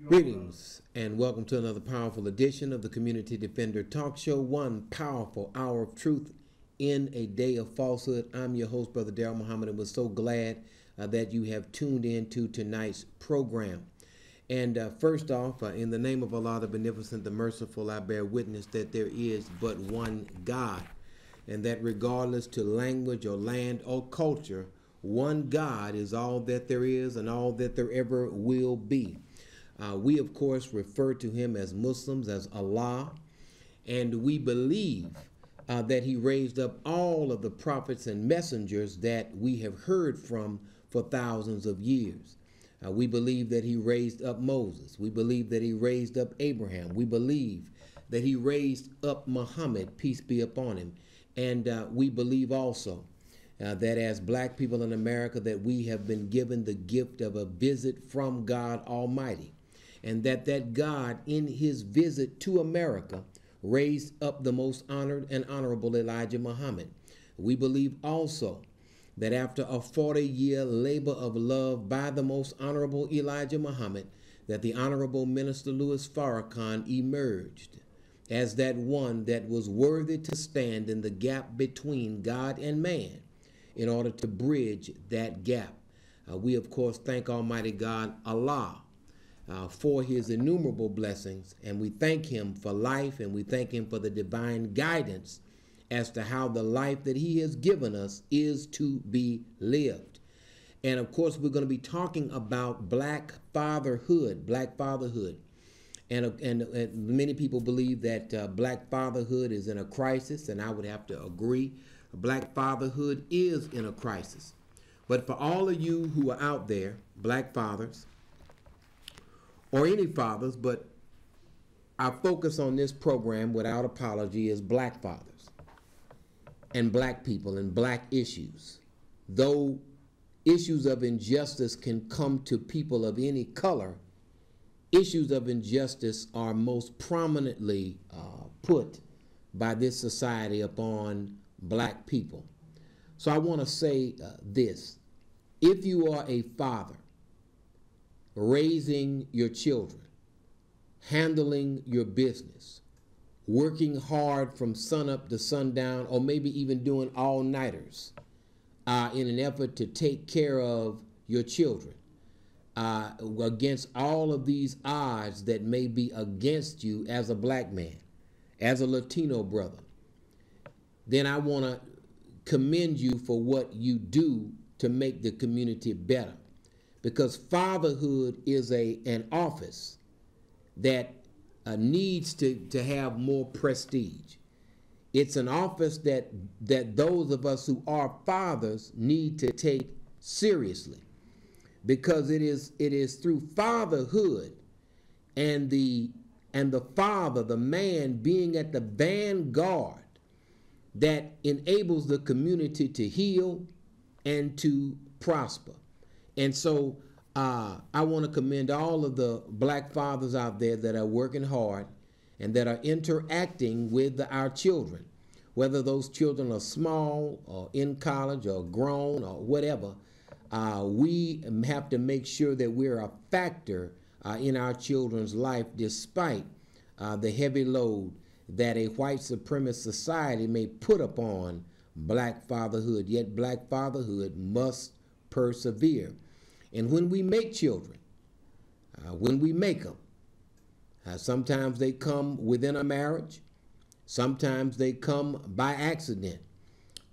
Greetings and welcome to another powerful edition of the Community Defender Talk Show. One powerful hour of truth in a day of falsehood. I'm your host, Brother Daryl Muhammad, and we're so glad that you have tuned in to tonight's program. And first off, in the name of Allah, the Beneficent, the Merciful, I bear witness that there is but one God, and that regardless to language or land or culture, one God is all that there is and all that there ever will be. We, of course, refer to him as Muslims, as Allah, and we believe that he raised up all of the prophets and messengers that we have heard from for thousands of years. We believe that he raised up Moses. We believe that he raised up Abraham. We believe that he raised up Muhammad, peace be upon him. And we believe also that as black people in America, that we have been given the gift of a visit from God Almighty. And that God, in his visit to America, raised up the most honored and honorable Elijah Muhammad. We believe also that after a 40-year labor of love by the most honorable Elijah Muhammad, that the Honorable Minister Louis Farrakhan emerged as that one that was worthy to stand in the gap between God and man in order to bridge that gap. We, of course, thank Almighty God, Allah, for his innumerable blessings, and we thank him for life, and we thank him for the divine guidance as to how the life that he has given us is to be lived. And of course, we're going to be talking about black fatherhood. And many people believe that black fatherhood is in a crisis, and I would have to agree. Black fatherhood is in a crisis. But for all of you who are out there, black fathers, or any fathers, but our focus on this program, without apology, is black fathers and black people and black issues. Though issues of injustice can come to people of any color, issues of injustice are most prominently put by this society upon black people. So I want to say this. If you are a father raising your children, handling your business, working hard from sunup to sundown, or maybe even doing all-nighters in an effort to take care of your children against all of these odds that may be against you as a black man, as a Latino brother, then I want to commend you for what you do to make the community better. Because fatherhood is an office that needs to have more prestige. It's an office that those of us who are fathers need to take seriously, because it is through fatherhood and the father, the man, being at the vanguard that enables the community to heal and to prosper. And so I want to commend all of the black fathers out there that are working hard and that are interacting with our children, whether those children are small or in college or grown or whatever. We have to make sure that we're a factor in our children's life, despite the heavy load that a white supremacist society may put upon black fatherhood. Yet black fatherhood must persevere. And when we make children, when we make them, sometimes they come within a marriage, sometimes they come by accident,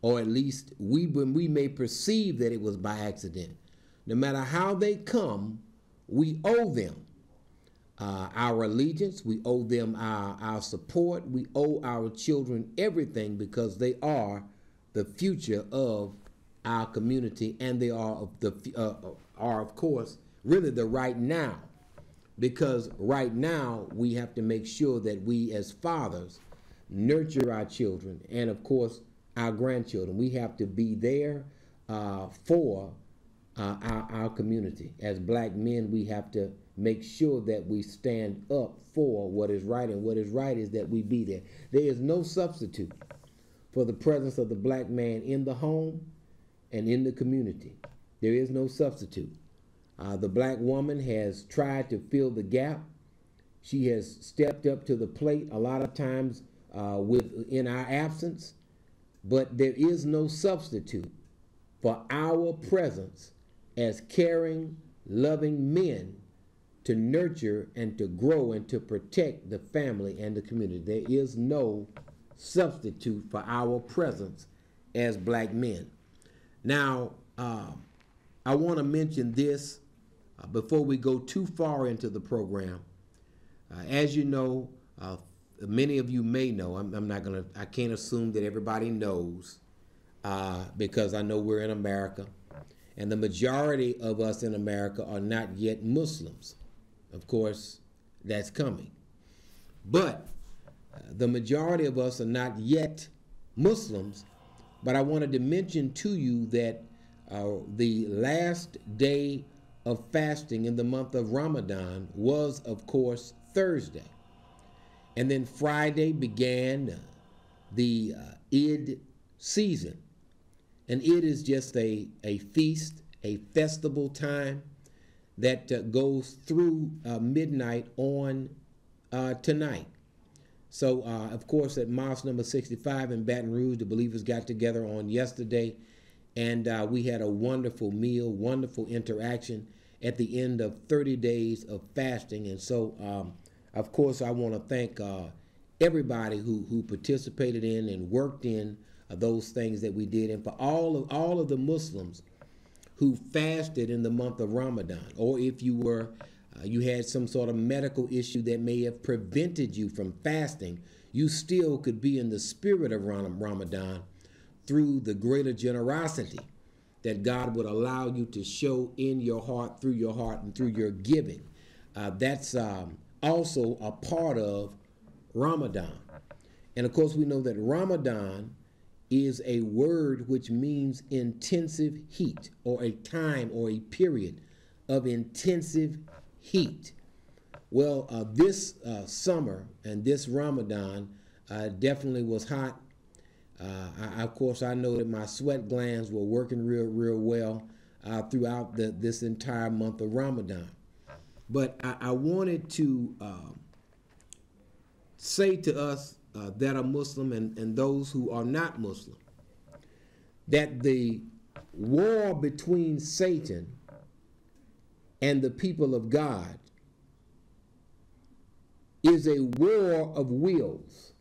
or at least we may perceive that it was by accident. No matter how they come, we owe them our allegiance, we owe them our support, we owe our children everything, because they are the future of our community, and they are of course really the right now, because right now we have to make sure that we as fathers nurture our children and of course our grandchildren. We have to be there for our community. As black men, we have to make sure that we stand up for what is right, and what is right is that we be there. There is no substitute for the presence of the black man in the home and in the community. There is no substitute. The black woman has tried to fill the gap. She has stepped up to the plate a lot of times in our absence, but there is no substitute for our presence as caring, loving men to nurture and to grow and to protect the family and the community. There is no substitute for our presence as black men. Now, I want to mention this before we go too far into the program. As you know, many of you may know, I can't assume that everybody knows because I know we're in America, and the majority of us in America are not yet Muslims. Of course, that's coming. But the majority of us are not yet Muslims, but I wanted to mention to you that the last day of fasting in the month of Ramadan was, of course, Thursday. And then Friday began the Eid season. And Eid is just a feast, a festival time that goes through midnight on tonight. So, of course, at Mosque number 65 in Baton Rouge, the believers got together on yesterday, and we had a wonderful meal, wonderful interaction at the end of 30 days of fasting. And so, of course, I want to thank everybody who participated in and worked in those things that we did, and for all of the Muslims who fasted in the month of Ramadan, or if you had some sort of medical issue that may have prevented you from fasting, you still could be in the spirit of Ramadan through the greater generosity that God would allow you to show in your heart, and through your giving. That's also a part of Ramadan. And of course, we know that Ramadan is a word which means intensive heat, or a time or a period of intensive heat. Well, this summer and this Ramadan definitely was hot. Of course, I know that my sweat glands were working real well throughout this entire month of Ramadan. But I wanted to say to us that are Muslim and those who are not Muslim, that the war between Satan and the people of God is a war of wills.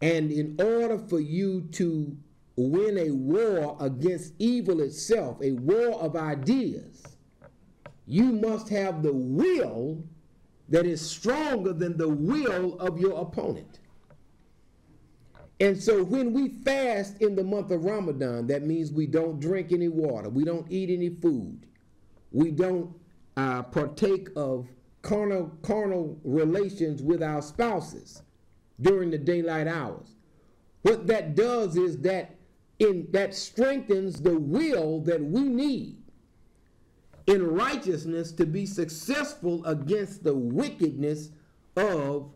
And in order for you to win a war against evil itself, a war of ideas, you must have the will that is stronger than the will of your opponent. And so when we fast in the month of Ramadan, that means we don't drink any water, we don't eat any food, we don't partake of carnal relations with our spouses during the daylight hours. What that does is that strengthens the will that we need in righteousness to be successful against the wickedness of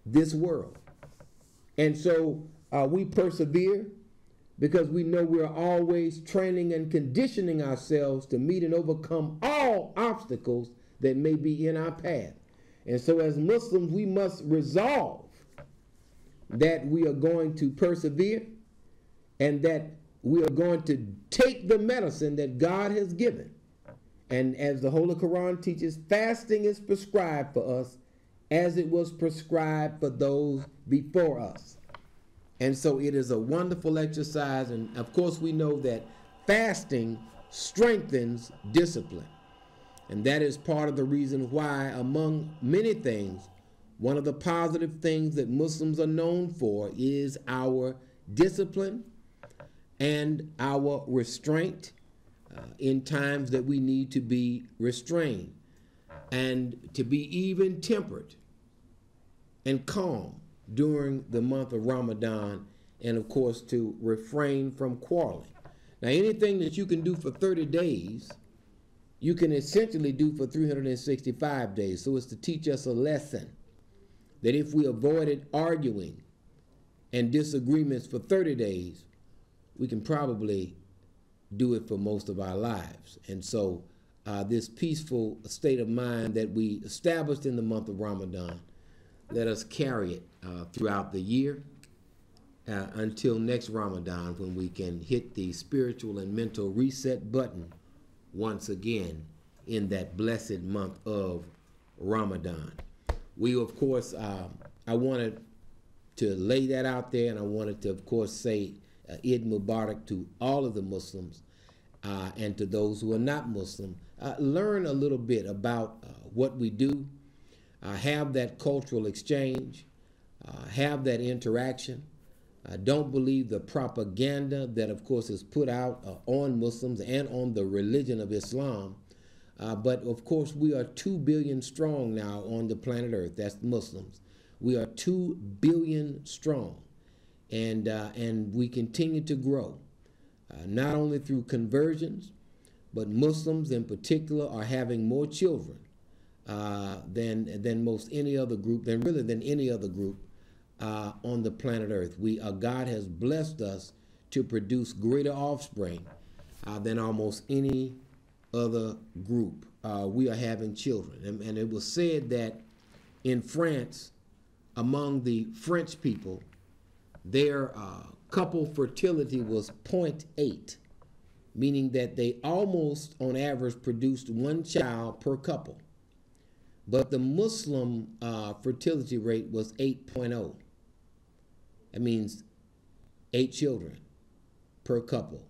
this world. And so we persevere because we know we're always training and conditioning ourselves to meet and overcome all obstacles that may be in our path. And so as Muslims, we must resolve that we are going to persevere and that we are going to take the medicine that God has given. And as the Holy Quran teaches, fasting is prescribed for us as it was prescribed for those before us. And so it is a wonderful exercise. And of course, we know that fasting strengthens discipline. And that is part of the reason why, among many things, one of the positive things that Muslims are known for is our discipline and our restraint in times that we need to be restrained, and to be even tempered and calm during the month of Ramadan, and of course to refrain from quarreling. Now, anything that you can do for 30 days, you can essentially do for 365 days. So it's to teach us a lesson that if we avoided arguing and disagreements for 30 days, we can probably do it for most of our lives. And so this peaceful state of mind that we established in the month of Ramadan, let us carry it throughout the year until next Ramadan, when we can hit the spiritual and mental reset button once again in that blessed month of Ramadan. We, of course, I wanted to lay that out there, and I wanted to, of course, say Eid Mubarak to all of the Muslims and to those who are not Muslim. Learn a little bit about what we do, have that cultural exchange, have that interaction. Don't believe the propaganda that, of course, is put out on Muslims and on the religion of Islam. But, of course, we are 2 billion strong now on the planet Earth. That's Muslims. We are 2 billion strong, and we continue to grow, not only through conversions, but Muslims in particular are having more children than most any other group, than any other group on the planet Earth. God has blessed us to produce greater offspring than almost any other group. We are having children. And it was said that in France, among the French people, their couple fertility was 0.8, meaning that they almost, on average, produced 1 child per couple. But the Muslim fertility rate was 8.0. That means 8 children per couple.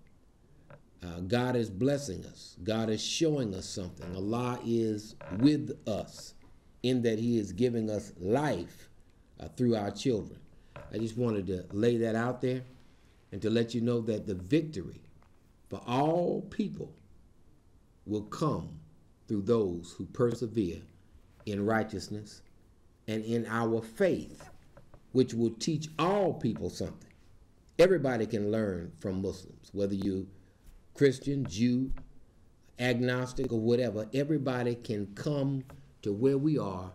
God is blessing us. God is showing us something. Allah is with us in that He is giving us life through our children. I just wanted to lay that out there and to let you know that the victory for all people will come through those who persevere in righteousness and in our faith, which will teach all people something. Everybody can learn from Muslims, whether you Christian, Jew, agnostic, or whatever. Everybody can come to where we are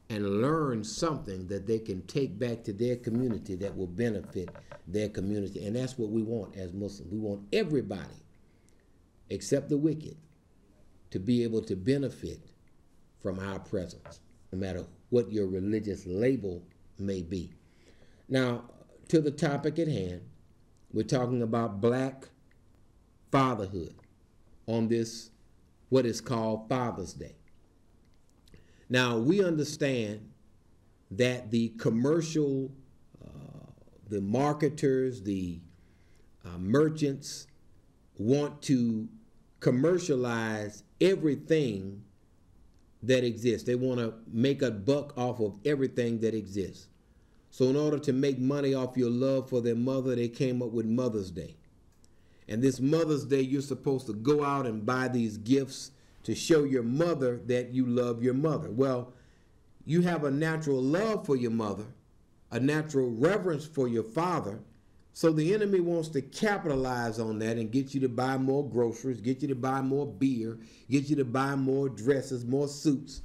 and learn something that they can take back to their community that will benefit their community. And that's what we want as Muslims. We want everybody, except the wicked, to be able to benefit from our presence, no matter what your religious label may be. Now, to the topic at hand, we're talking about Black fatherhood on this, what is called Father's Day. Now, we understand that the commercial, the marketers, the merchants want to commercialize everything that exists. They want to make a buck off of everything that exists. So in order to make money off your love for their mother, they came up with Mother's Day. And this Mother's Day, you're supposed to go out and buy these gifts to show your mother that you love your mother. Well, you have a natural love for your mother, a natural reverence for your father, so the enemy wants to capitalize on that and get you to buy more groceries, get you to buy more beer, get you to buy more dresses, more suits,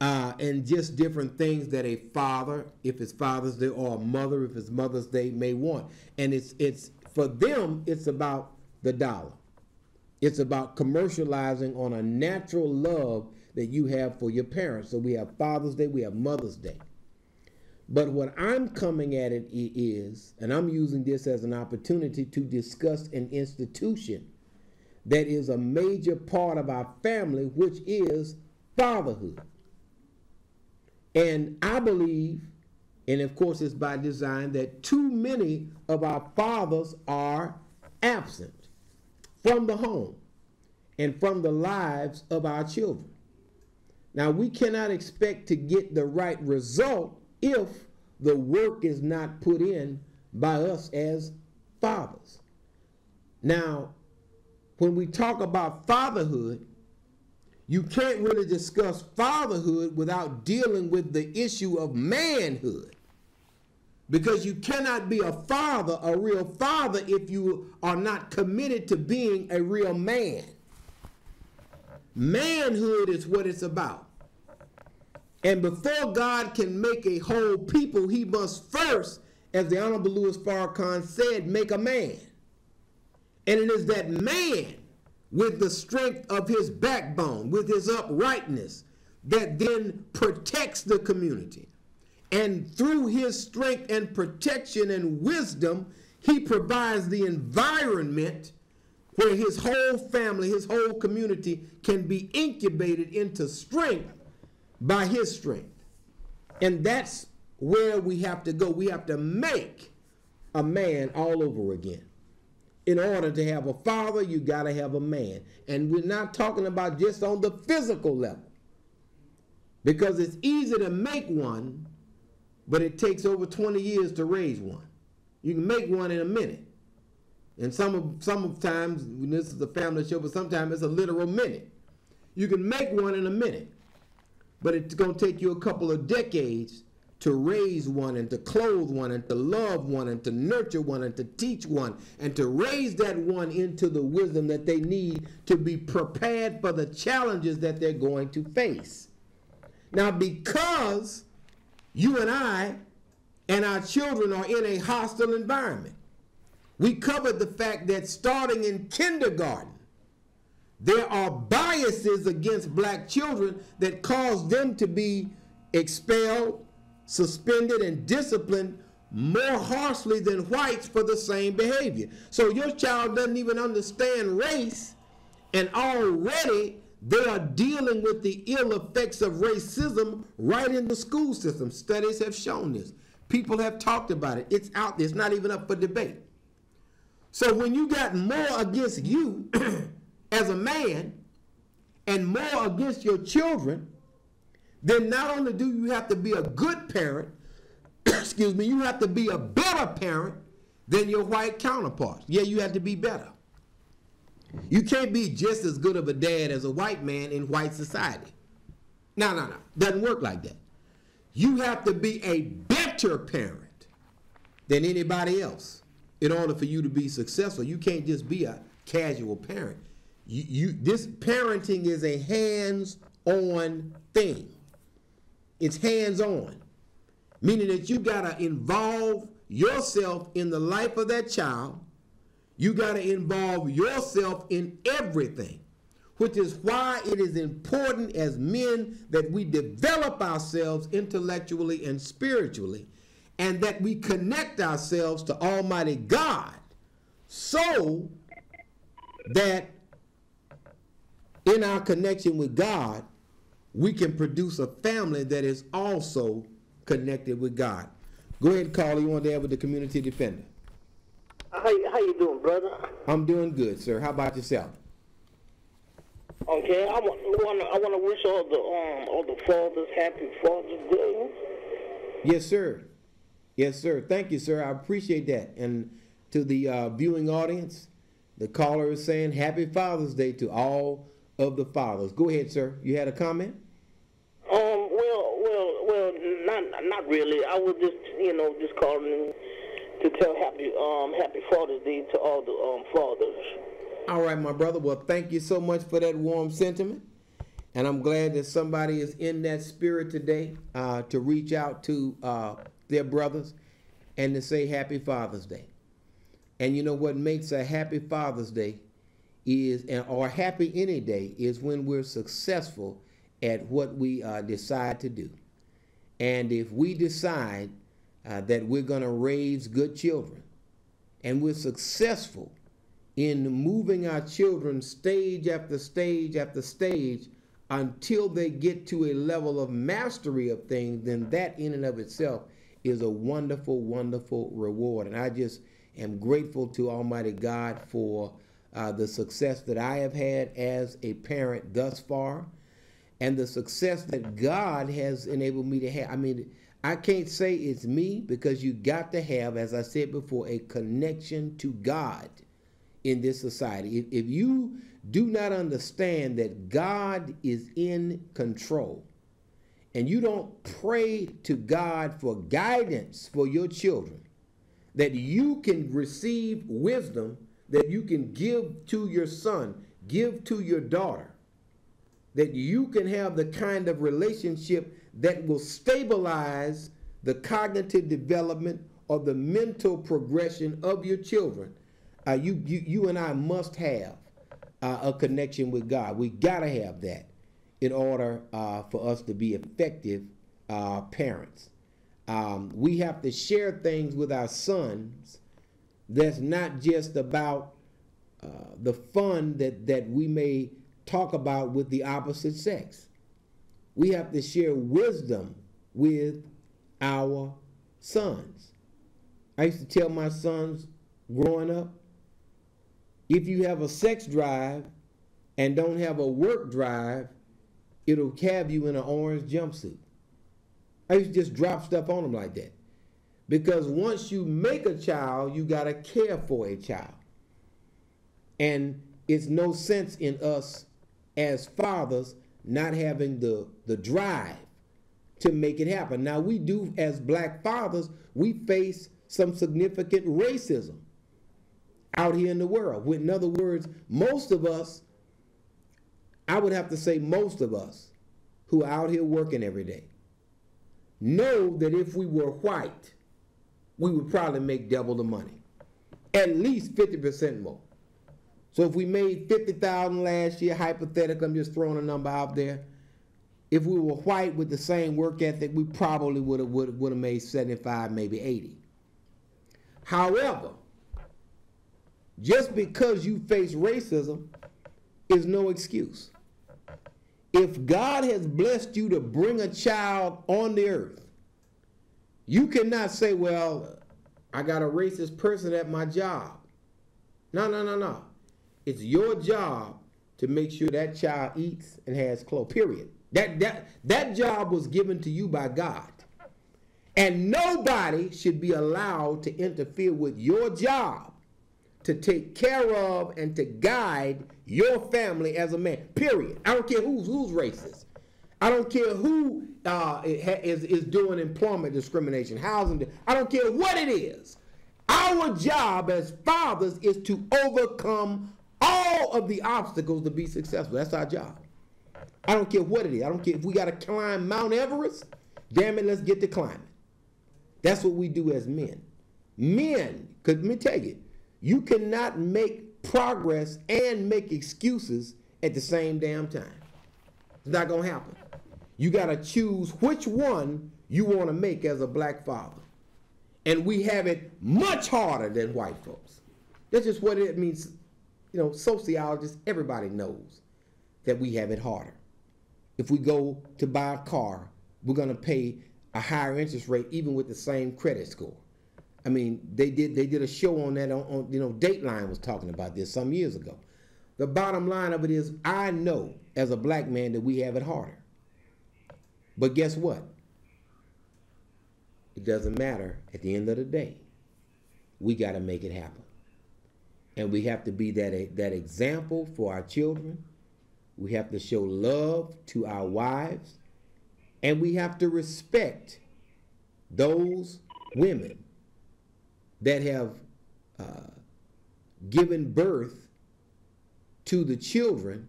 and just different things that a father, if it's Father's Day, or a mother, if it's Mother's Day, may want. And it's for them, it's about the dollar. It's about commercializing on a natural love that you have for your parents. So we have Father's Day, we have Mother's Day. But what I'm coming at it is, and I'm using this as an opportunity to discuss an institution that is a major part of our family, which is fatherhood. And I believe, and of course it's by design, that too many of our fathers are absent from the home and from the lives of our children. Now, we cannot expect to get the right result if the work is not put in by us as fathers. Now, when we talk about fatherhood, you can't really discuss fatherhood without dealing with the issue of manhood. Because you cannot be a father, a real father, if you are not committed to being a real man. Manhood is what it's about. And before God can make a whole people, he must first, as the Honorable Louis Farrakhan said, make a man. And it is that man with the strength of his backbone, with his uprightness, that then protects the community. And through his strength and protection and wisdom, he provides the environment where his whole family, his whole community can be incubated into strength by his strength. And that's where we have to go. We have to make a man all over again. In order to have a father, you got to have a man. And we're not talking about just on the physical level. Because it's easy to make one, but it takes over 20 years to raise one. You can make one in a minute. And sometimes, this is a family show, but sometimes it's a literal minute. You can make one in a minute, but it's going to take you a couple of decades to raise one and to clothe one and to love one and to nurture one and to teach one and to raise that one into the wisdom that they need to be prepared for the challenges that they're going to face. Now, because you and I and our children are in a hostile environment, we covered the fact that starting in kindergarten, there are biases against black children that cause them to be expelled, suspended, and disciplined more harshly than whites for the same behavior. So your child doesn't even understand race, and already they are dealing with the ill effects of racism right in the school system. Studies have shown this. People have talked about it. It's out there. It's not even up for debate. So when you got more against you as a man and more against your children, then not only do you have to be a good parent, excuse me, you have to be a better parent than your white counterparts. Yeah, you have to be better. You can't be just as good of a dad as a white man in white society. No. Doesn't work like that. You have to be a better parent than anybody else in order for you to be successful. You can't just be a casual parent. This parenting is a hands-on thing. It's hands-on, meaning that you got to involve yourself in the life of that child. You got to involve yourself in everything, which is why it is important as men that we develop ourselves intellectually and spiritually, and that we connect ourselves to Almighty God so that in our connection with God, we can produce a family that is also connected with God. Go ahead, Carl. You want to have with the community defender. How you doing, brother? I'm doing good, sir. How about yourself? Okay, I want to wish all the fathers happy Father's Day. Yes, sir. Yes, sir. Thank you, sir. I appreciate that. And to the viewing audience, the caller is saying Happy Father's Day to all of the fathers. Go ahead, sir. You had a comment? Well, not really. I was just calling to tell Happy Father's Day to all the fathers. All right, my brother. Well, thank you so much for that warm sentiment. And I'm glad that somebody is in that spirit today to reach out to their brothers and to say Happy Father's Day. And you know what makes a Happy Father's Day is, or happy any day, is when we're successful at what we decide to do. And if we decide that we're going to raise good children, and we're successful in moving our children stage after stage after stage until they get to a level of mastery of things, then that in and of itself is a wonderful, wonderful reward. And I just am grateful to Almighty God for the success that I have had as a parent thus far, and the success that God has enabled me to have. I mean, I can't say it's me, because you got to have, as I said before, a connection to God in this society. If you do not understand that God is in control, and you don't pray to God for guidance for your children, that you can receive wisdom that you can give to your son, give to your daughter, that you can have the kind of relationship that will stabilize the cognitive development or the mental progression of your children, You and I must have a connection with God. We got to have that in order for us to be effective parents. We have to share things with our sons that's not just about the fun that we may talk about with the opposite sex. We have to share wisdom with our sons. I used to tell my sons growing up, if you have a sex drive and don't have a work drive, it'll have you in an orange jumpsuit. I used to just drop stuff on them like that. Because once you make a child, you got to care for a child. And it's no sense in us as fathers not having the drive to make it happen. Now, we do, as black fathers, we face some significant racism out here in the world. In other words, most of us, I would have to say most of us who are out here working every day, know that if we were white, we would probably make double the money, at least 50% more. So if we made $50,000 last year, hypothetically, I'm just throwing a number out there. If we were white with the same work ethic, we probably would have made 75, maybe 80. However, just because you face racism is no excuse. If God has blessed you to bring a child on the earth, you cannot say, well, I got a racist person at my job. No. It's your job to make sure that child eats and has clothes, period. That job was given to you by God. And nobody should be allowed to interfere with your job to take care of and to guide your family as a man, period. I don't care who's racist. I don't care who is doing employment discrimination, housing. I don't care what it is. Our job as fathers is to overcome all of the obstacles to be successful. That's our job. I don't care what it is. I don't care if we got to climb Mount Everest. Damn it, let's get to climbing. That's what we do as men. Men, because let me tell you, you cannot make progress and make excuses at the same damn time. It's not going to happen. You got to choose which one you want to make as a black father. And we have it much harder than white folks. That's just what it means. You know, sociologists, everybody knows that we have it harder. If we go to buy a car, we're going to pay a higher interest rate even with the same credit score. I mean, they did a show on that on Dateline was talking about this some years ago. The bottom line of it is, I know as a black man that we have it harder. But guess what? It doesn't matter. At the end of the day, we got to make it happen. And we have to be that example for our children. We have to show love to our wives. And we have to respect those women that have given birth to the children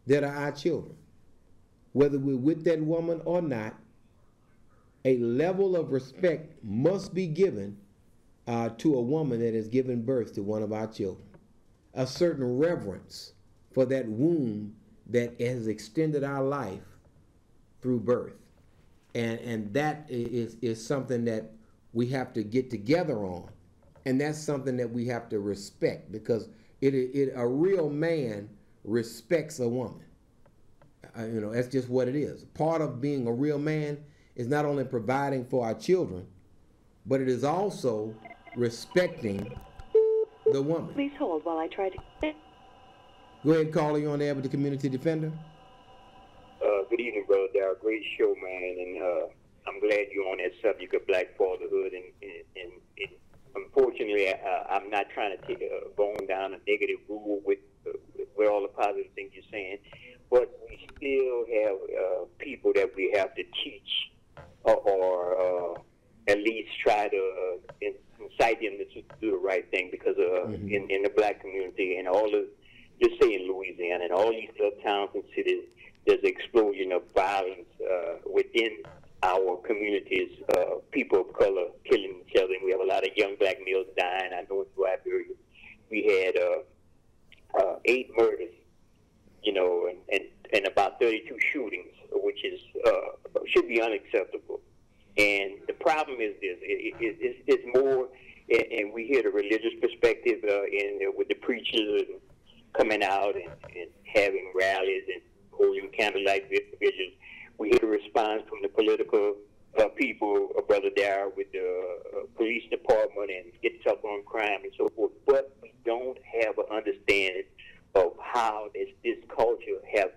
that are our children. Whether we're with that woman or not, a level of respect must be given to a woman that has given birth to one of our children. A certain reverence for that womb that has extended our life through birth. And that is something that we have to get together on. And that's something that we have to respect, because a real man respects a woman. That's just what it is. Part of being a real man is not only providing for our children, but it is also respecting the woman. Please hold while I try to... Go ahead, caller. You on there with the community defender? Good evening, Brother Daryl. Great show, man. And I'm glad you're on that subject of black fatherhood. And unfortunately, I'm not trying to take a bone down a negative rule with all the positive things you're saying. But we still have people that we have to teach or at least try to incite them to do the right thing, because in the black community and all of, just say in Louisiana and all these little towns and cities, there's an explosion of violence within our communities, people of color killing each other, and we have a lot of young black males dying. I know it's Liberia. we had 8 murders, you know, and about 32 shootings, which is should be unacceptable. And the problem is this: it's more, and we hear the religious perspective with the preachers and coming out and having rallies and holding candlelight vigils. We hear the response from the political people, Brother Daryl, with the police department and get tough on crime and so forth. But we don't have an understanding of how this culture have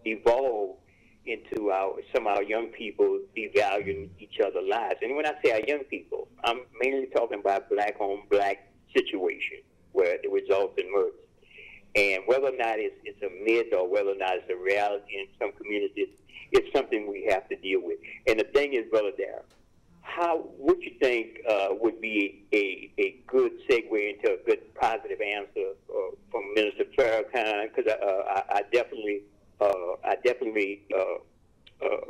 evolved into some of our young people devaluing each other's lives. And when I say our young people, I'm mainly talking about black on black situation where it results in murders. And whether or not it's a myth or whether or not it's a reality in some communities, it's something we have to deal with. And the thing is, Brother Daryl, what you think would be a good segue into a good positive answer from Minister Farrakhan? Because I definitely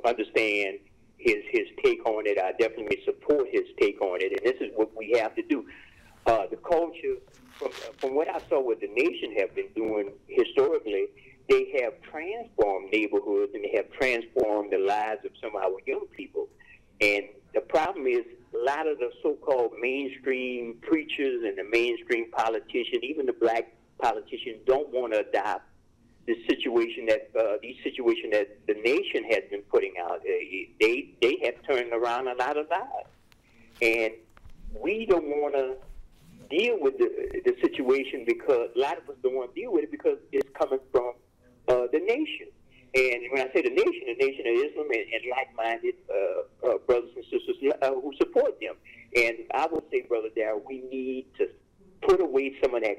understand his take on it. I definitely support his take on it, and this is what we have to do. The culture, from what I saw what the nation have been doing historically, they have transformed neighborhoods and they have transformed the lives of some of our young people. And the problem is a lot of the so-called mainstream preachers and the mainstream politicians, even the black politicians, don't want to adopt these situations that the nation has been putting out. They have turned around a lot of lives, and we don't want to deal with the situation because a lot of us don't want to deal with it because it's coming from the nation. And when I say the nation of Islam and like-minded brothers and sisters who support them. And I would say, Brother Daryl, we need to put away some of that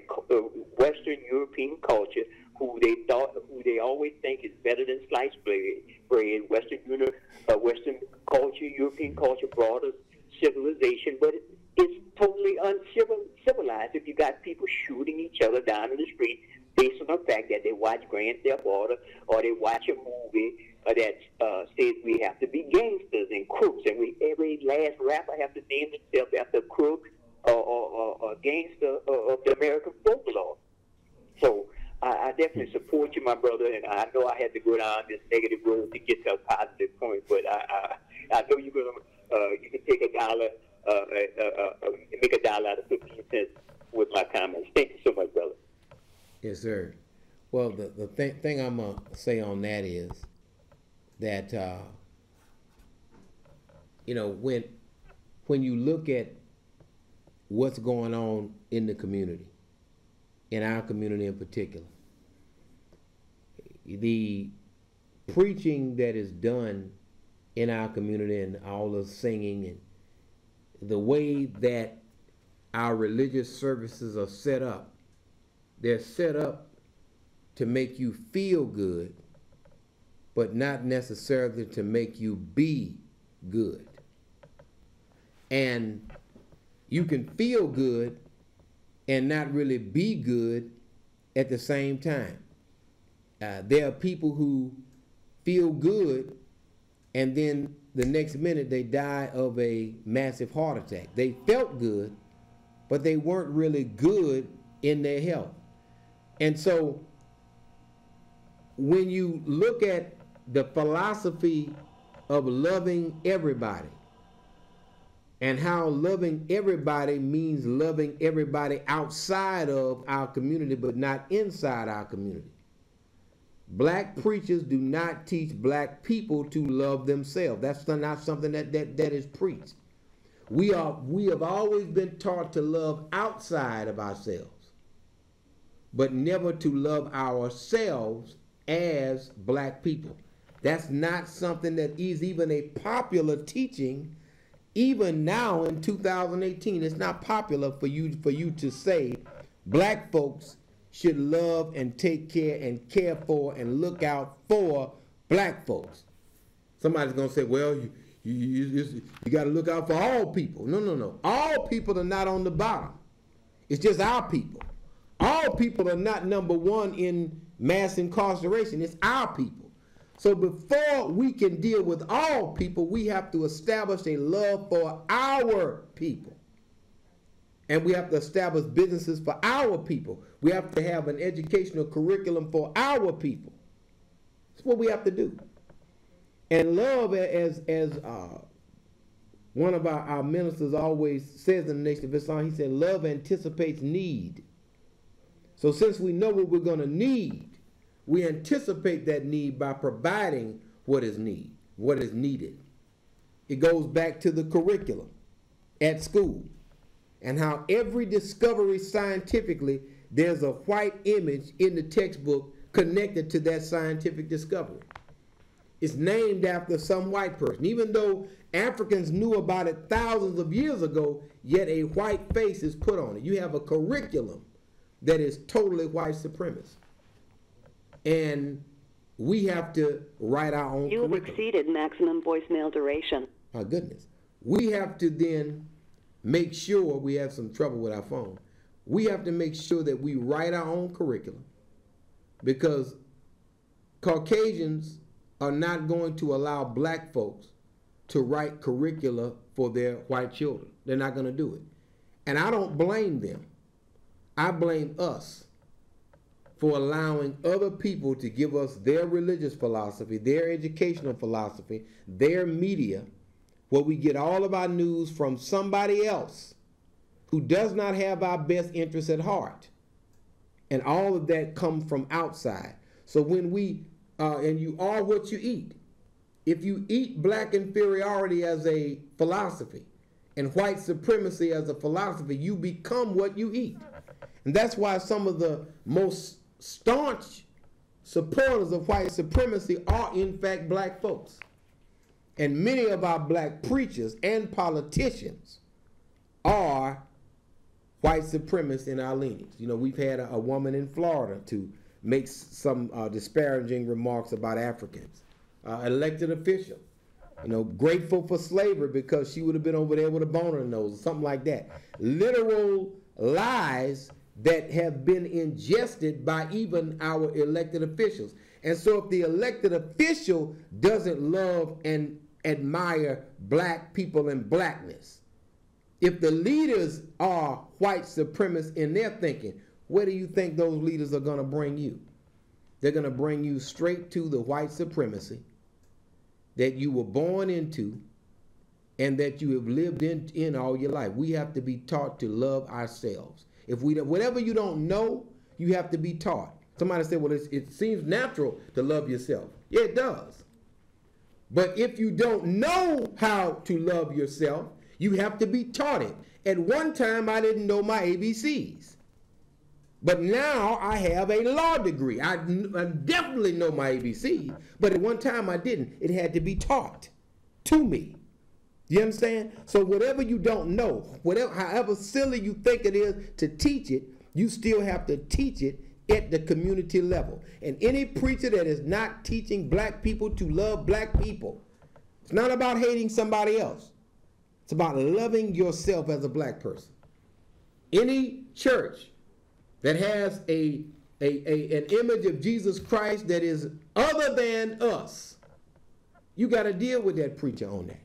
Western European culture who they always think is better than sliced bread. Western culture, European culture brought us civilization, but it's totally uncivilized if you got people shooting each other down in the street based on the fact that they watch Grand Theft Auto or they watch a movie that says we have to be gangsters and crooks, and every last rapper have to name himself after a crook or gangster of the American folklore. So I definitely support you, my brother, and I know I had to go down this negative road to get to a positive point, but I know you're gonna you can take $1, make $1 out of 15 cents with my comments. Thank you so much, brother. Yes, sir. Well, the thing I'm gonna say on that is that when you look at what's going on in the community, in our community in particular, the preaching that is done in our community and all the singing and the way that our religious services are set up, they're set up to make you feel good, but not necessarily to make you be good. And you can feel good and not really be good at the same time. There are people who feel good and then the next minute they die of a massive heart attack. They felt good, but they weren't really good in their health. And so when you look at the philosophy of loving everybody and how loving everybody means loving everybody outside of our community but not inside our community. Black preachers do not teach black people to love themselves. That's not something that is preached. We have always been taught to love outside of ourselves, but never to love ourselves as black people. That's not something that is even a popular teaching. Even now in 2018, it's not popular for you to say black folks should love and take care and care for and look out for black folks. Somebody's going to say, well, you got to look out for all people. No. All people are not on the bottom. It's just our people. All people are not number one in mass incarceration. It's our people. So before we can deal with all people, we have to establish a love for our people. And we have to establish businesses for our people. We have to have an educational curriculum for our people. That's what we have to do. And love, as one of our ministers always says in the Nation of Islam, he said, love anticipates need. So since we know what we're going to need, we anticipate that need by providing what is needed. It goes back to the curriculum at school and how every discovery scientifically, there's a white image in the textbook connected to that scientific discovery. It's named after some white person. Even though Africans knew about it thousands of years ago, yet a white face is put on it. You have a curriculum that is totally white supremacist. And we have to write our own curriculum. You have exceeded maximum voicemail duration. My goodness. We have to then make sure, we have some trouble with our phone, we have to make sure that we write our own curriculum, because Caucasians are not going to allow black folks to write curricula for their white children. They're not going to do it. And I don't blame them. I blame us for allowing other people to give us their religious philosophy, their educational philosophy, their media, where we get all of our news from somebody else who does not have our best interests at heart. And all of that comes from outside. So when we, and you are what you eat. If you eat black inferiority as a philosophy and white supremacy as a philosophy, you become what you eat. And that's why some of the most staunch supporters of white supremacy are in fact black folks. And many of our black preachers and politicians are white supremacists in our leanings. You know, we've had a woman in Florida to make some disparaging remarks about Africans. Elected official, you know, grateful for slavery because she would have been over there with a bone in her nose or something like that. Literal lies that have been ingested by even our elected officials. And so if the elected official doesn't love and admire black people and blackness, if the leaders are white supremacists in their thinking, where do you think those leaders are going to bring you? They're going to bring you straight to the white supremacy that you were born into and that you have lived in all your life. We have to be taught to love ourselves. If we don't, whatever you don't know, you have to be taught. Somebody said, well, it seems natural to love yourself. Yeah, it does. But if you don't know how to love yourself, you have to be taught it. At one time, I didn't know my ABCs. But now I have a law degree. I definitely know my ABC, but at one time I didn't. It had to be taught to me. You understand? So whatever you don't know, however silly you think it is to teach it, you still have to teach it at the community level. And any preacher that is not teaching black people to love black people, it's not about hating somebody else. It's about loving yourself as a black person. Any church that has an image of Jesus Christ that is other than us, you got to deal with that preacher on that.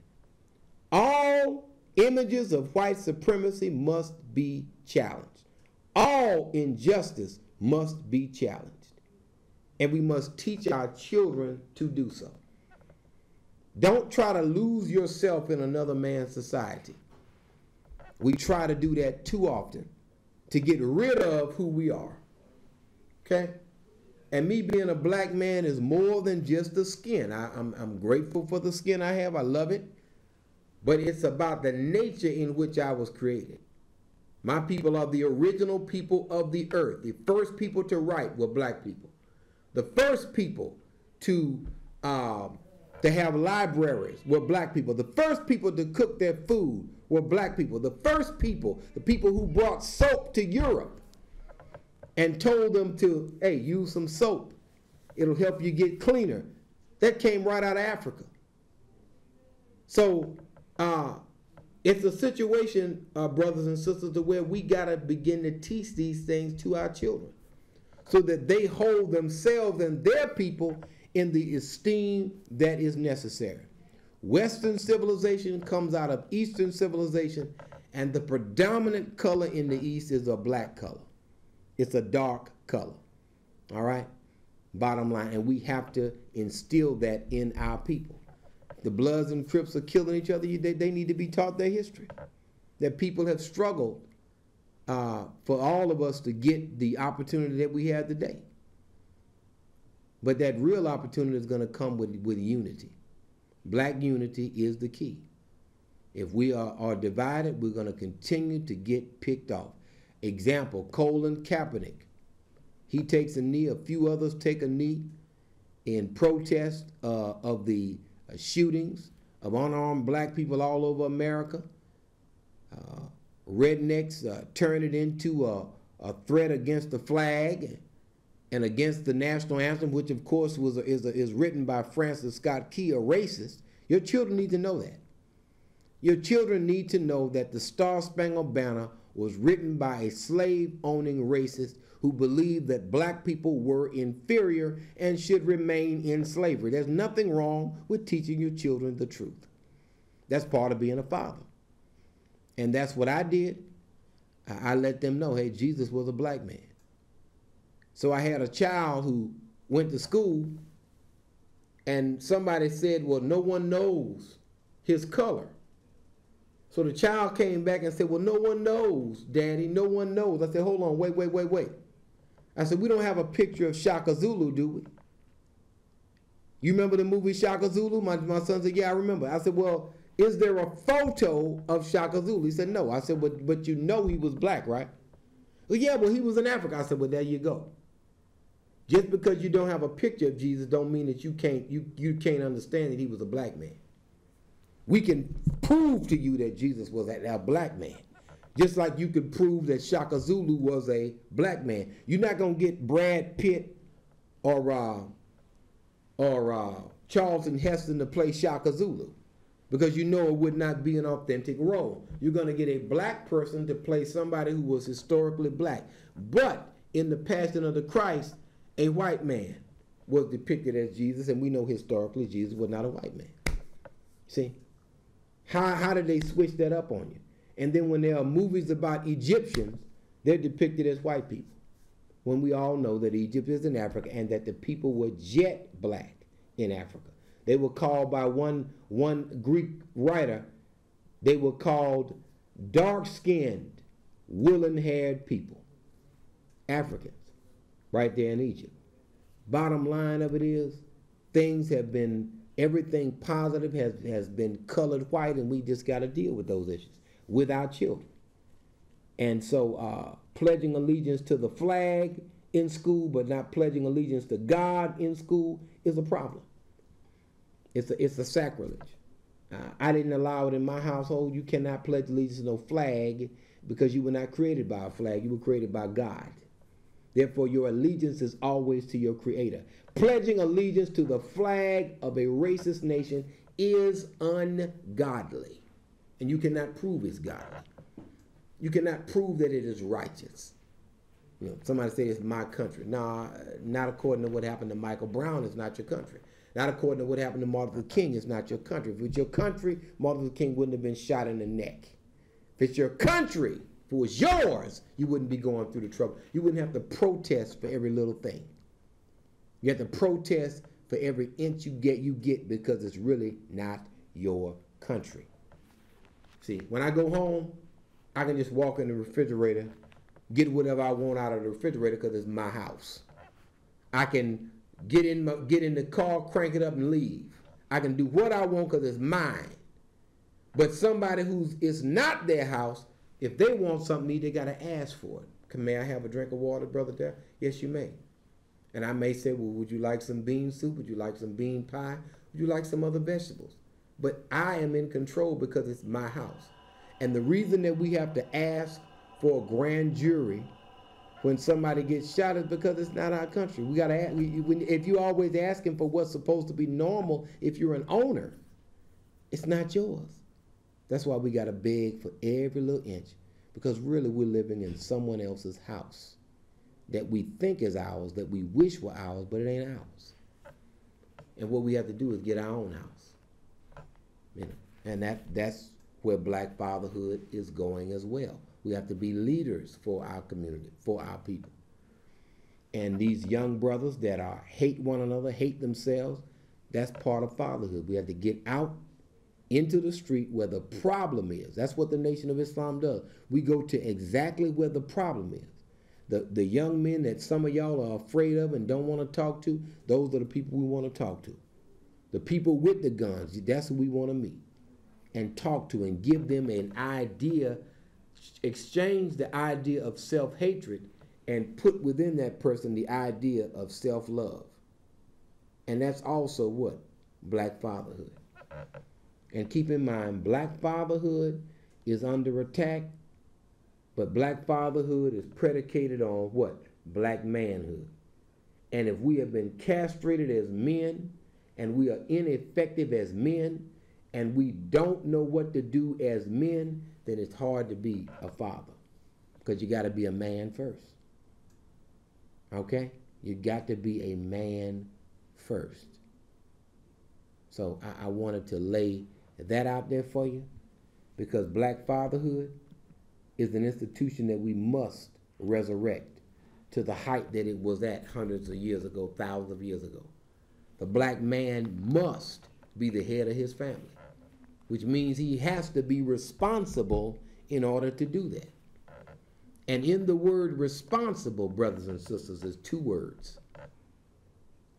All images of white supremacy must be challenged. All injustice must be challenged. And we must teach our children to do so. Don't try to lose yourself in another man's society. We try to do that too often, to get rid of who we are. Okay? And me being a black man is more than just the skin. I'm grateful for the skin I have. I love it. But it's about the nature in which I was created. My people are the original people of the earth. The first people to write were black people. The first people to have libraries were black people. The first people to cook their food were black people. The first people, the people who brought soap to Europe and told them to, hey, use some soap. It'll help you get cleaner. That came right out of Africa. So it's a situation, brothers and sisters, to where we got to begin to teach these things to our children so that they hold themselves and their people in the esteem that is necessary. Western civilization comes out of Eastern civilization, And the predominant color in the East is a black color. It's a dark color. All right? Bottom line. And we have to instill that in our people. The Bloods and Crips are killing each other. They need to be taught their history. That people have struggled for all of us to get the opportunity that we have today. But that real opportunity is going to come with unity. Black unity is the key. If we are divided, we're going to continue to get picked off. Example, Colin Kaepernick. He takes a knee, a few others take a knee in protest of the shootings of unarmed black people all over America. Rednecks turn it into a threat against the flag and against the national anthem, which of course is written by Francis Scott Key, a racist. Your children need to know that. Your children need to know that the Star-Spangled Banner was written by a slave-owning racist who believed that black people were inferior and should remain in slavery. There's nothing wrong with teaching your children the truth. That's part of being a father. And that's what I did. I let them know, hey, Jesus was a black man. So I had a child who went to school and somebody said, well, no one knows his color. So the child came back and said, well, no one knows, Daddy, no one knows. I said, hold on, wait. I said, we don't have a picture of Shaka Zulu, do we? You remember the movie Shaka Zulu? My son said, yeah, I remember. I said, well, is there a photo of Shaka Zulu? He said, no. I said, but you know he was black, right? Well, yeah, well, he was in Africa. I said, well, there you go. Just because you don't have a picture of Jesus don't mean that you can't understand that he was a black man. We can prove to you that Jesus was a black man. Just like you could prove that Shaka Zulu was a black man. You're not going to get Brad Pitt or Charlton Heston to play Shaka Zulu because you know it would not be an authentic role. You're going to get a black person to play somebody who was historically black. But in the Passion of the Christ, a white man was depicted as Jesus, and we know historically Jesus was not a white man. See? How did they switch that up on you? And then when there are movies about Egyptians, they're depicted as white people. When we all know that Egypt is in Africa and that the people were jet black in Africa. They were called by one Greek writer, they were called dark-skinned, woolen-haired people. Africans, right there in Egypt. Bottom line of it is, everything positive has been colored white, and we just got to deal with those issues with our children. And so pledging allegiance to the flag in school but not pledging allegiance to God in school is a problem. It's a sacrilege. I didn't allow it in my household. You cannot pledge allegiance to no flag because you were not created by a flag. You were created by God. Therefore, your allegiance is always to your Creator. Pledging allegiance to the flag of a racist nation is ungodly. And you cannot prove it's godly. You cannot prove that it is righteous. You know, somebody say it's my country. No, not according to what happened to Michael Brown. It's not your country. Not according to what happened to Martin Luther King. It's not your country. If it was your country, Martin Luther King wouldn't have been shot in the neck. If it's your country, if it was yours, you wouldn't be going through the trouble. You wouldn't have to protest for every little thing. You have to protest for every inch you get because it's really not your country. See, when I go home, I can just walk in the refrigerator, get whatever I want out of the refrigerator because it's my house. I can get in the car, crank it up, and leave. I can do what I want because it's mine. But somebody it's not their house, if they want something, they got to ask for it. May I have a drink of water, Brother Daryl? Yes, you may. And I may say, well, would you like some bean soup? Would you like some bean pie? Would you like some other vegetables? But I am in control because it's my house. And the reason that we have to ask for a grand jury when somebody gets shot is because it's not our country. We got to ask. If you're always asking for what's supposed to be normal, if you're an owner, it's not yours. That's why we got to beg for every little inch, because really we're living in someone else's house that we think is ours, that we wish were ours, but it ain't ours. And what we have to do is get our own house. You know, and that's where black fatherhood is going as well. We have to be leaders for our community, for our people. And these young brothers that hate one another, hate themselves, that's part of fatherhood. We have to get out into the street where the problem is. That's what the Nation of Islam does. We go to exactly where the problem is. The young men that some of y'all are afraid of and don't want to talk to, those are the people we want to talk to. The people with the guns, that's who we want to meet and talk to and give them an idea, exchange the idea of self-hatred and put within that person the idea of self-love. And that's also what? Black fatherhood. And keep in mind, black fatherhood is under attack, but black fatherhood is predicated on what? Black manhood. And if we have been castrated as men, and we are ineffective as men, and we don't know what to do as men, then it's hard to be a father. Because you got to be a man first. Okay? You got to be a man first. So I wanted to lay that out there for you, because black fatherhood is an institution that we must resurrect to the height that it was at hundreds of years ago, thousands of years ago. The black man must be the head of his family, which means he has to be responsible in order to do that. And in the word responsible, brothers and sisters, is two words.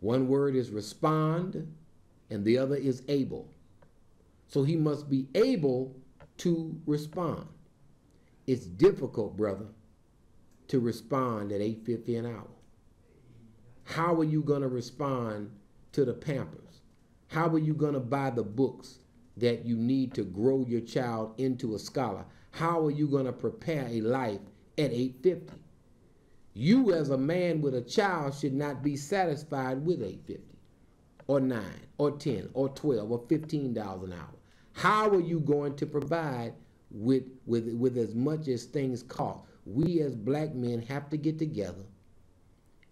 One word is respond, and the other is able. So he must be able to respond. It's difficult, brother, to respond at 8:50 an hour. How are you going to respond to the Pampers? How are you going to buy the books that you need to grow your child into a scholar? How are you going to prepare a life at 8:50? You as a man with a child should not be satisfied with 8:50 or 9 or 10 or 12 or $15 an hour. How are you going to provide with as much as things cost? We as black men have to get together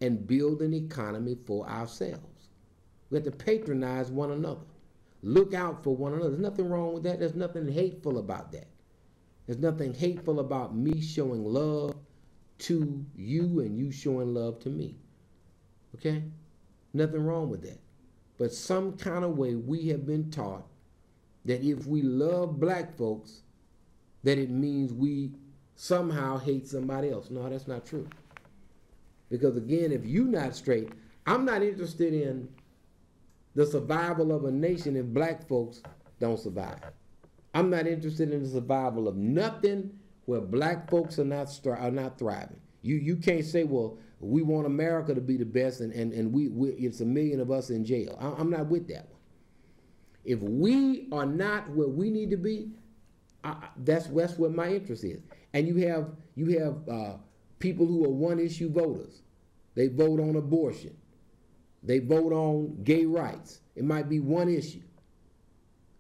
and build an economy for ourselves. We have to patronize one another. Look out for one another. There's nothing wrong with that. There's nothing hateful about that. There's nothing hateful about me showing love to you and you showing love to me. Okay? Nothing wrong with that. But some kind of way we have been taught that if we love black folks, that it means we somehow hate somebody else. No, that's not true. Because again, if you're not straight, I'm not interested in the survival of a nation if black folks don't survive. I'm not interested in the survival of nothing where black folks are not thriving. You can't say, well, we want America to be the best and we it's a million of us in jail. I'm not with that one. If we are not where we need to be, that's where my interest is. And you have people who are one-issue voters. They vote on abortion. They vote on gay rights. It might be one issue.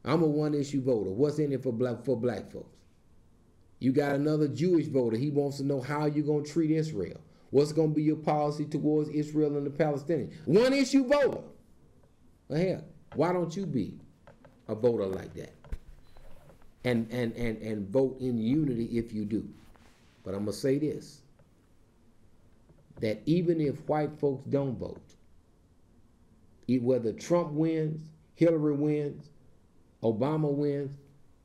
I'm a one-issue voter. What's in it for black folks? You got another Jewish voter. He wants to know how you're going to treat Israel. What's going to be your policy towards Israel and the Palestinians? One-issue voter. Well, hell, why don't you be a voter like that? And vote in unity if you do. But I'm going to say this, that even if white folks don't vote, whether Trump wins, Hillary wins, Obama wins,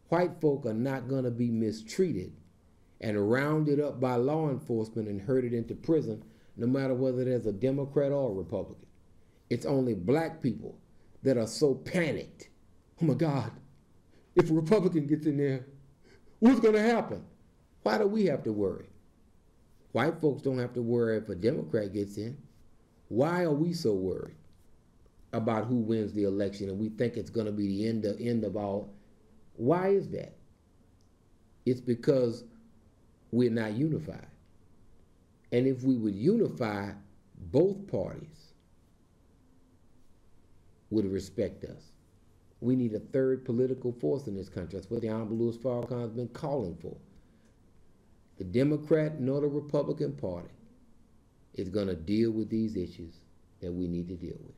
white folk are not going to be mistreated and rounded up by law enforcement and herded into prison, no matter whether there's a Democrat or a Republican. It's only black people that are so panicked. Oh my God, if a Republican gets in there, what's going to happen? Why do we have to worry? White folks don't have to worry if a Democrat gets in. Why are we so worried about who wins the election and we think it's going to be the end of all? Why is that? It's because we're not unified. And if we would unify, both parties would respect us. We need a third political force in this country. That's what the Honorable Louis Farrakhan has been calling for. The Democrat nor the Republican Party is going to deal with these issues that we need to deal with.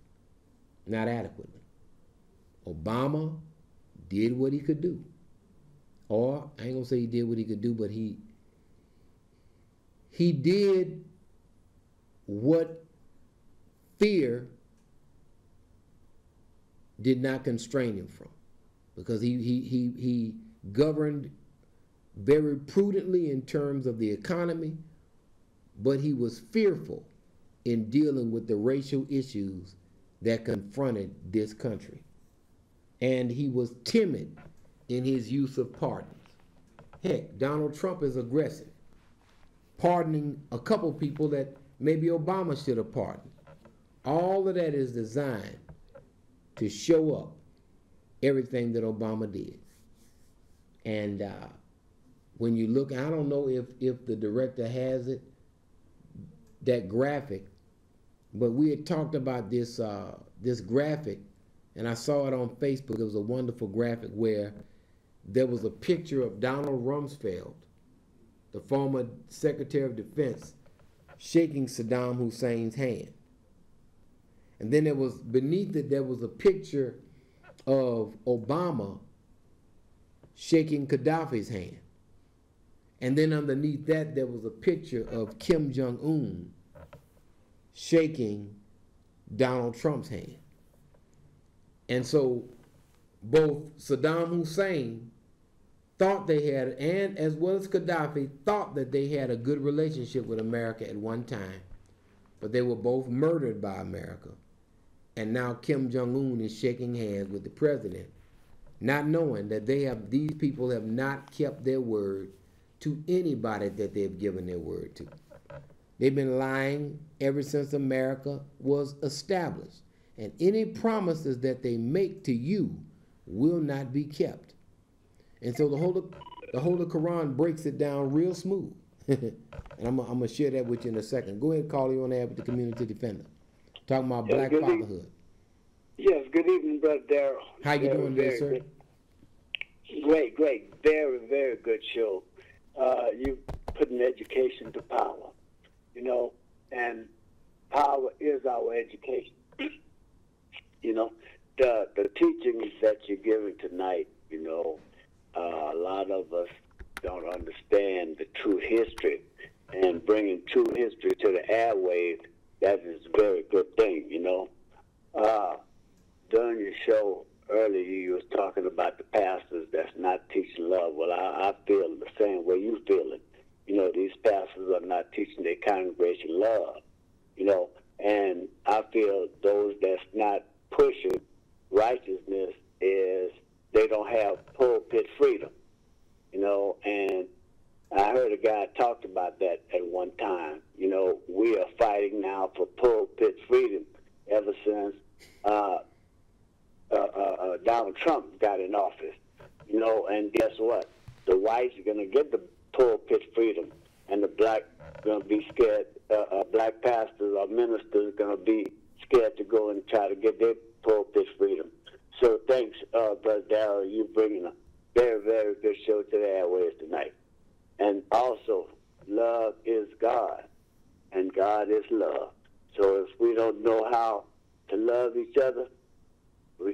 Not adequately. Obama did what he could do. or I ain't gonna say he did what he could do, but he did what fear did not constrain him from, because he governed very prudently in terms of the economy, but he was fearful in dealing with the racial issues that confronted this country. And he was timid in his use of pardons. Heck, Donald Trump is aggressive, pardoning a couple people that maybe Obama should have pardoned. All of that is designed to show up everything that Obama did. And when you look, I don't know if the director has it, that graphic, but we had talked about this this graphic, and I saw it on Facebook. It was a wonderful graphic where there was a picture of Donald Rumsfeld, the former Secretary of Defense, shaking Saddam Hussein's hand. And then there was, beneath it, there was a picture of Obama shaking Gaddafi's hand. And then underneath that, there was a picture of Kim Jong-un shaking Donald Trump's hand. And so both Saddam Hussein thought they had, and as well as Gaddafi, thought that they had a good relationship with America at one time, but they were both murdered by America. And now Kim Jong-un is shaking hands with the president, not knowing that these people have not kept their word to anybody that they've given their word to. They've been lying ever since America was established. And any promises that they make to you will not be kept. And so the Holy Quran breaks it down real smooth. And I'm going to share that with you in a second. Go ahead, Carl. You on air with the Community Defender. Talking about Black fatherhood. Yes, good evening, Brother Daryl. How you doing today, sir? Great. Very, very good show. You putting education to power, and power is our education. The teachings that you're giving tonight, a lot of us don't understand the true history, and bringing true history to the airwaves, that is a very good thing, During your show earlier, you was talking about the pastors that's not teaching love. Well, I feel the same way you feel it. These pastors are not teaching their congregation love, and I feel those that's not pushing righteousness is they don't have pulpit freedom, and I heard a guy talked about that at one time. We are fighting now for pulpit freedom ever since Donald Trump got in office, and guess what? The whites are going to get the pulpit freedom, and the black are going to be scared. Black pastors or ministers are going to be scared to go and try to get their pulpit freedom. So thanks, Brother Daryl. You bringing a very, very good show to the airwaves tonight. And also, love is God, and God is love. So if we don't know how to love each other,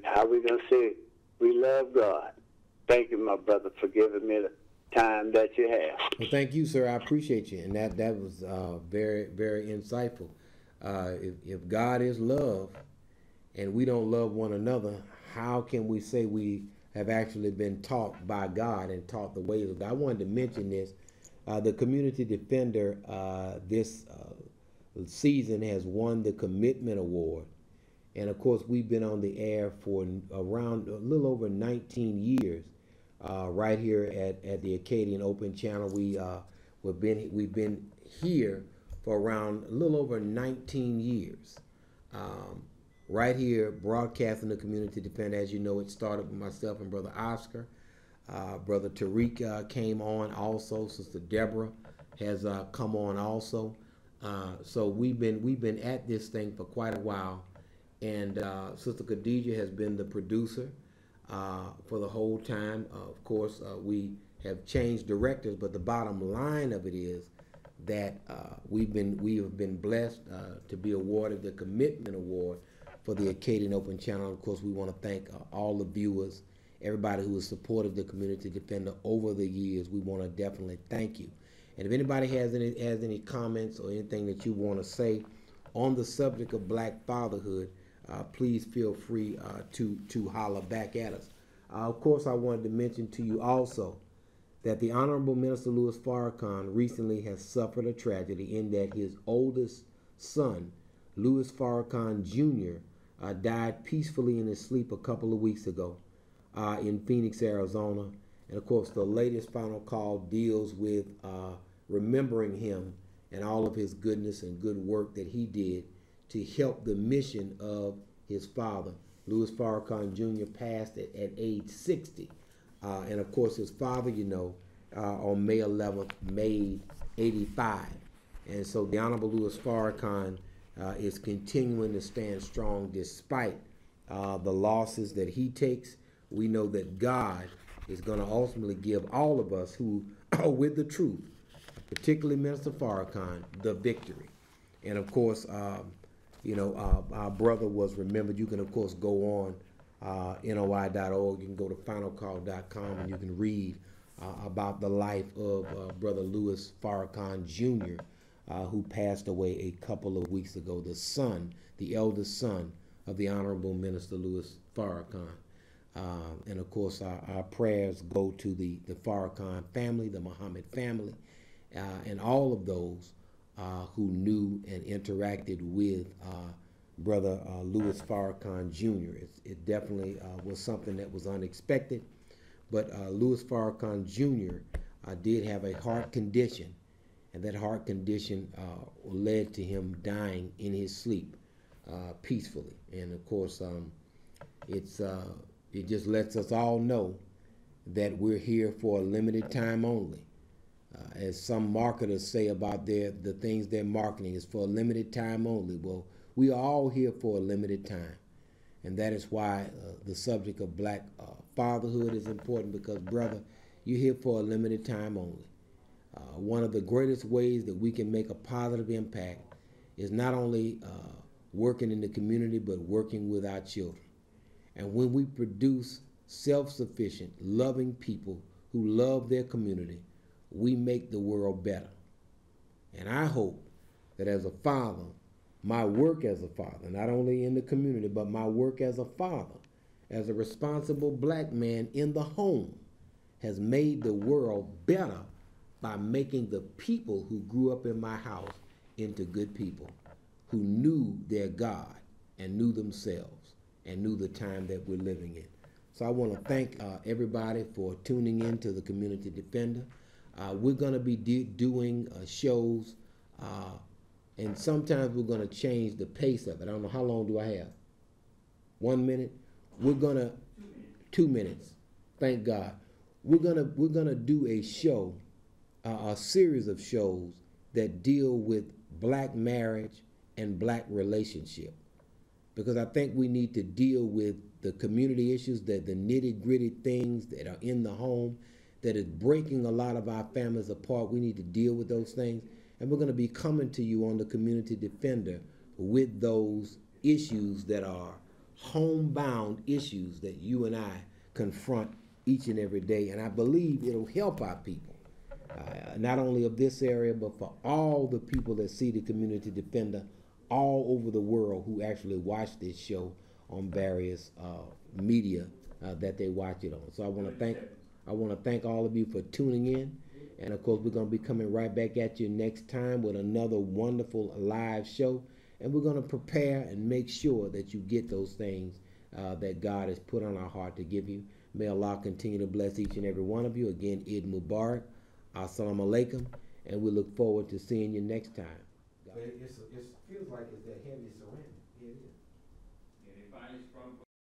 how are we going to say we love God? Thank you, my brother, for giving me the time that you have. Well, thank you, sir. I appreciate you. And that was very, very insightful. If God is love and we don't love one another, how can we say we have actually been taught by God and taught the ways of God? I wanted to mention this. The Community Defender this season has won the Commitment Award. And of course, we've been on the air for around a little over 19 years, right here at the Acadian Open Channel. We've been here for around a little over 19 years, right here broadcasting the Community Defender. As you know, it started with myself and Brother Oscar. Brother Tariq came on also. Sister Deborah has come on also. So we've been at this thing for quite a while. And Sister Khadijah has been the producer for the whole time. Of course, we have changed directors, but the bottom line of it is that we have been blessed to be awarded the Commitment Award for the Acadian Open Channel. Of course, we want to thank all the viewers everybody who has supported the community defender over the years. We want to definitely thank you. And if anybody has any comments or anything that you want to say on the subject of black fatherhood, please feel free to holler back at us. Of course, I wanted to mention to you also that the Honorable Minister Louis Farrakhan recently has suffered a tragedy in that his oldest son, Louis Farrakhan Jr., died peacefully in his sleep a couple of weeks ago in Phoenix, Arizona. And of course, the latest final call deals with remembering him and all of his goodness and good work that he did to help the mission of his father. Louis Farrakhan Jr. passed at age 60. And of course, his father, on May 11th, made 85. And so the Honorable Louis Farrakhan is continuing to stand strong despite the losses that he takes. We know that God is going to ultimately give all of us who are with the truth, particularly Minister Farrakhan, the victory. And of course, our brother was remembered. You can, of course, go on NOI.org. You can go to finalcall.com and you can read about the life of Brother Louis Farrakhan Jr., who passed away a couple of weeks ago, the eldest son of the Honorable Minister Louis Farrakhan. And of course, our prayers go to the Farrakhan family, the Muhammad family, and all of those who knew and interacted with Brother Louis Farrakhan Jr. It definitely was something that was unexpected, but Louis Farrakhan Jr. Did have a heart condition, and that heart condition led to him dying in his sleep peacefully. And of course, it just lets us all know that we're here for a limited time only. As some marketers say about the things they're marketing is for a limited time only. Well, we are all here for a limited time. And that is why the subject of black fatherhood is important, because, brother, you're here for a limited time only. One of the greatest ways that we can make a positive impact is not only working in the community, but working with our children. And when we produce self-sufficient, loving people who love their community, we make the world better. And I hope that as a father, my work as a father, not only in the community, but my work as a father, as a responsible black man in the home, has made the world better by making the people who grew up in my house into good people, who knew their God and knew themselves and knew the time that we're living in. So I want to thank everybody for tuning in to the Community Defender. We're going to be doing shows, and sometimes we're going to change the pace of it. I don't know, how long do I have? 1 minute? We're going to 2 minutes. Thank God. We're gonna do a show, a series of shows that deal with black marriage and black relationship, because I think we need to deal with the community issues, that the nitty-gritty things that are in the home that is breaking a lot of our families apart. We need to deal with those things, and we're going to be coming to you on the Community Defender with those issues that are homebound issues that you and I confront each and every day. And I believe it'll help our people, not only of this area, but for all the people that see the Community Defender all over the world who actually watch this show on various media that they watch it on. So I want to thank all of you for tuning in. And of course, we're going to be coming right back at you next time with another wonderful live show. And we're going to prepare and make sure that you get those things that God has put on our heart to give you. May Allah continue to bless each and every one of you. Again, Eid Mubarak, Assalamu alaikum, and we look forward to seeing you next time. It feels like it's that heavy ceramic. It is.